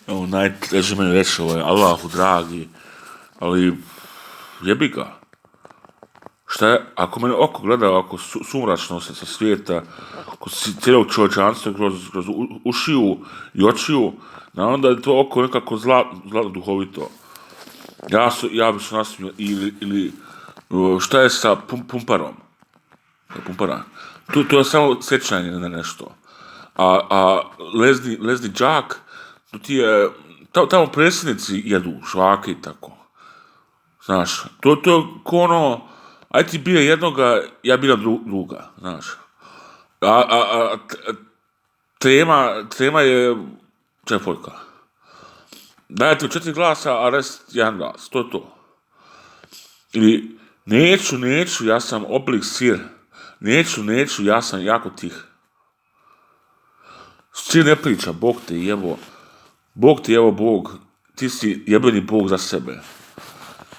Evo, najteže meni reći Allahu dragi, ali jebi ga. Šta je, ako mene oko gleda ovako sumračno se sa svijeta, kod cijelog čovječanstva, kroz ušiju i očiju, onda je to oko nekako zlatno duhovito. Ja bi se nasmio, ili šta je sa pumparom? Pumpara. To je samo sjećanje na nešto. A Leslie Jack, to ti je, tamo predsjednici jedu švake i tako. Znaš, to je ko ono, aj ti bije jednoga, ja biram druga, znaš. Tema je čepoljka. Dajte u 4 glasa, a rest 1 glas, to je to. Ili, neću, ja sam oblik sir. Neću, ja sam jako tih. Sir ne priča, Bog te jevo. Bog, ti si jebeni Bog za sebe.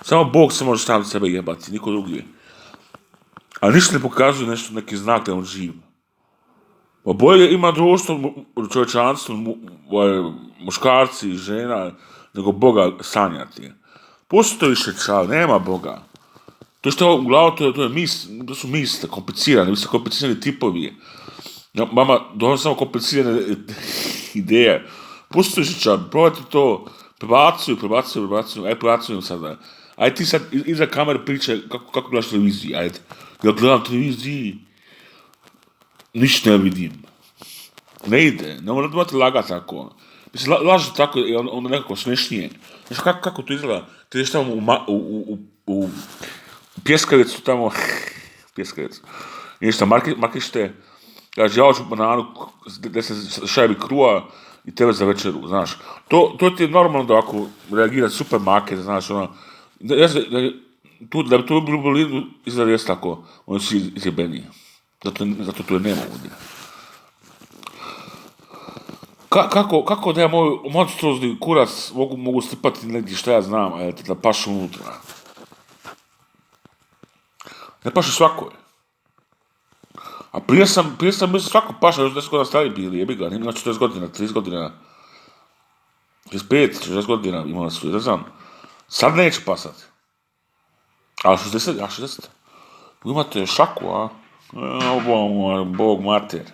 Samo Bog se može sam sebe jebati, niko drugi. A ništa ne pokazuje nešto, neki znak da je on živ. Pa bolje ima društvo, čovječanstvo, muškarci i žena, nego Boga sanjati. Pusti to više čao, nema Boga. To što je u glavu, to su misle, komplicirane, komplicirani tipovi. Mama, donosi samo komplicirane ideje. Pusti to više čao, probajte to, prebacuju sada. Ajde ti sad iza kamere priče kako gledaš televiziji, ajde. Ja gledam televiziji, ništa ne vidim. Ne ide, ne morate lagati tako. Mislim, lažete tako, onda nekako smešnije. Znaš kako to izgleda? Ti ideš tamo u pjeskavicu tamo, ideš tamo markište, kaže, ja hoću bananu gdje se šajbi kruha i tebe za večeru, znaš. To ti je normalno da ako reagira supermarket, znaš, ono, da bi to bilo blizu izgleda jest tako, oni su izjebeniji. Zato to je nema ovdje. Kako da ja moj monstruozni kurac mogu strpati negdje šta ja znam, da pašu unutra. Ne paše svakoj. A prije sam mislio svako paša, još 10 godina stari bili, jebi ga, ima 40 godina, 30 godina, 35, 60 godina imala su, ne znam. Sad neće pasati. A 60? Imate šaku, a? Bog mater.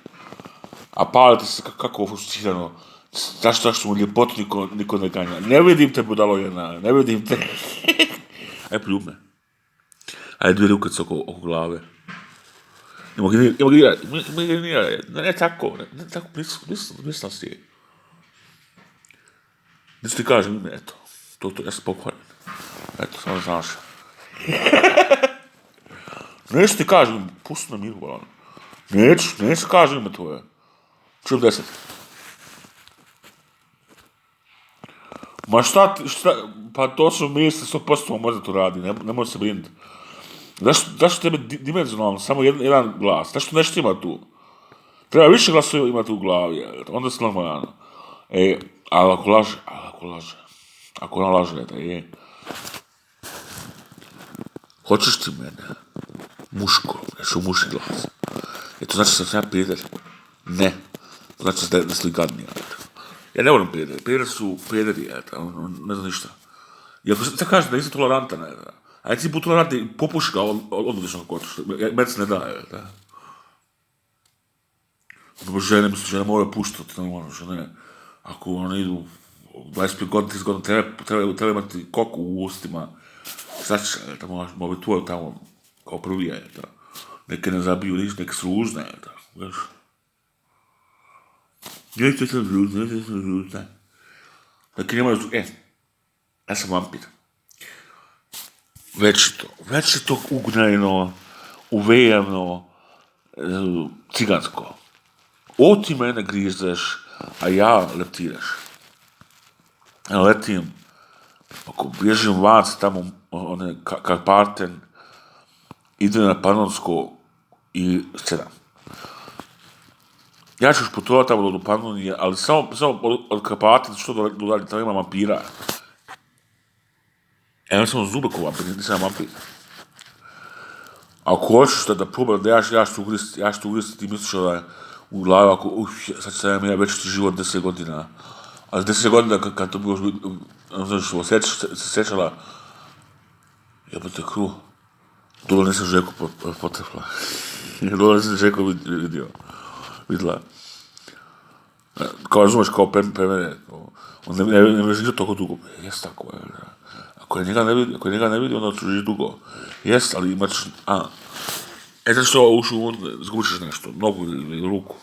A palite se kako frustrirano. Zašto mu ljepotu niko ne ganja. Ne vidim te, budalo jedna, ne vidim te. Aj, pljub me. Ajde, 2 rukice oko glave. Imaginiraj. Ne tako, mislim si. Neću ti kažem ime, eto. To, ja sam pokvaren. Eto, samo znaš. Neću ti kažem, pusti na miru, balano. Neću kažem ime tvoje. Čujem 10. Ma šta, pa to su misli, 100% možda to radi, ne može se brinuti. Zašto tebe dimenzionalno, samo jedan glas, zašto nešto ima tu? Treba više glasova imati u glavi, onda se normalno. Ali ako laže, ako ona laže, da je. Hoćeš ti mene? Muško, nešto muši glas. To znači da sam ja prijatelj? Ne. To znači da si gadnija. Ja ne volim prijatelj. Prijatelj su prijatelji, ne znam ništa. I ako se kaže da nisam tolerantan, a ti budu toleranti, popuši ga, odludiš na kako hoćeš. Meni se ne daje, Žene moraju puštati, žene. Ako one idu 25 godina, 30 godina, treba imati koku u ustima. Znači, mogu biti tvoj tamo kao prvi, neke ne zabiju ništa, neke su ružne, znaš. Neke su ružne. Neke nemaju, ja sam vampir. Večito ugnjeno, uvejano, cigansko. Ti mene grižeš, a ja leptiraš. Ja letim, ako bježim van se tamo, Karpaten, idem na Panonsko i sedam. Ja ću putovati tamo do Panonije, ali samo od Karpaten što do dalje, tamo ima vampira. Ja sam zube ko vampir, nisam vampir. Ako hoćeš da probam, da ja ću ugristi, ti misliš da u glavu, ako, sad sam ja već ti život 10 godina, Ali 10 godina kad to bilo, znaš, se sjećala, jebate kru, dole nisam Željko potrefla. Dole nisam Željko vidjela. Kao razumeš, kao pre mene, on ne živi toliko dugo. Jes tako, ako je njega ne vidi, onda ću živi dugo. Jes, ali imaš, zato što ušu, zgubiš nešto, nogu ili ruku.